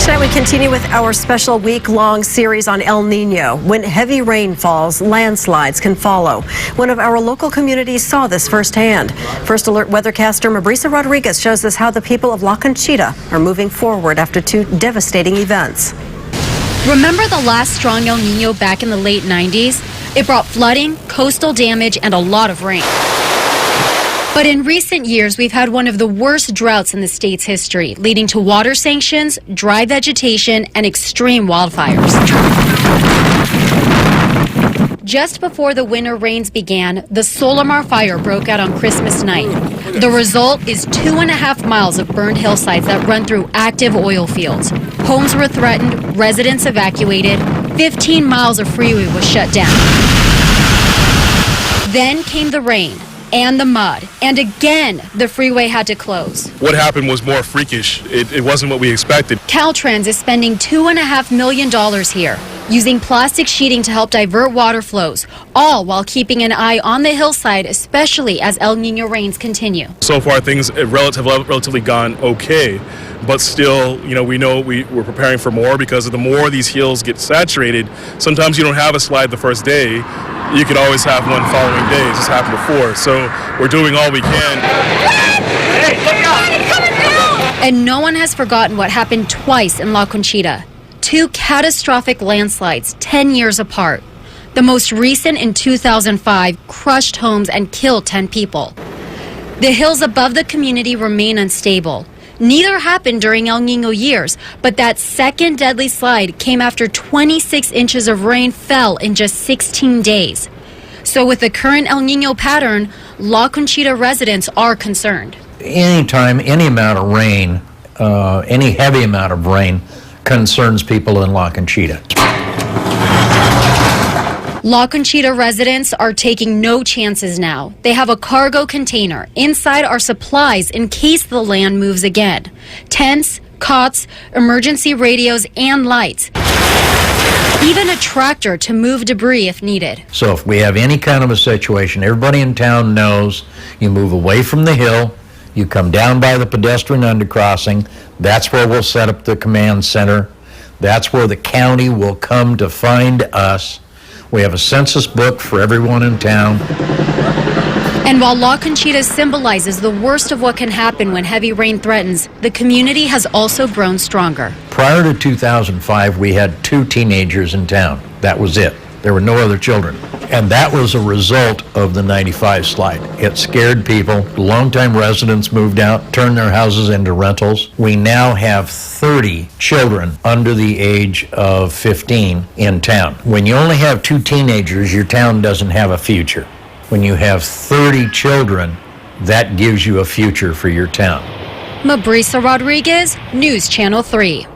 Tonight we continue with our special week-long series on El Nino. When heavy rain falls, landslides can follow. One of our local communities saw this firsthand. First Alert weathercaster Mabrisa Rodriguez shows us how the people of La Conchita are moving forward after two devastating events. Remember the last strong El Nino back in the late 90s? It brought flooding, coastal damage, and a lot of rain. But in recent years, we've had one of the worst droughts in the state's history, leading to water sanctions, dry vegetation, and extreme wildfires. Just before the winter rains began, the Solimar fire broke out on Christmas night. The result is 2.5 miles of burned hillsides that run through active oil fields. Homes were threatened, residents evacuated, 15 miles of freeway was shut down. Then came the rain and the mud, and again, the freeway had to close. What happened was more freakish. It wasn't what we expected. Caltrans is spending $2.5 million here, using plastic sheeting to help divert water flows, all while keeping an eye on the hillside, especially as El Nino rains continue. So far, things have relatively gone okay, but still, we know we're preparing for more, because the more these hills get saturated, sometimes you don't have a slide the first day. You could always have one following day. It's just happened before. So we're doing all we can. Hey, look out! And no one has forgotten what happened twice in La Conchita. Two catastrophic landslides 10 years apart. The most recent in 2005 crushed homes and killed 10 people. The hills above the community remain unstable. Neither happened during El Nino years, but that second deadly slide came after 26 inches of rain fell in just 16 days. So with the current El Nino pattern, La Conchita residents are concerned. Anytime, any amount of rain, any heavy amount of rain concerns people in La Conchita. La Conchita residents are taking no chances now. They have a cargo container. Inside are supplies in case the land moves again. Tents, cots, emergency radios, and lights. Even a tractor to move debris if needed. So if we have any kind of a situation, everybody in town knows you move away from the hill, you come down by the pedestrian undercrossing. That's where we'll set up the command center. That's where the county will come to find us. We have a census book for everyone in town. And while La Conchita symbolizes the worst of what can happen when heavy rain threatens, the community has also grown stronger. Prior to 2005, we had 2 teenagers in town. That was it. There were no other children. And that was a result of the 95 slide. It scared people. Longtime residents moved out, turned their houses into rentals. We now have 30 children under the age of 15 in town. When you only have 2 teenagers, your town doesn't have a future. When you have 30 children, that gives you a future for your town. Mabrisa Rodriguez, News Channel 3.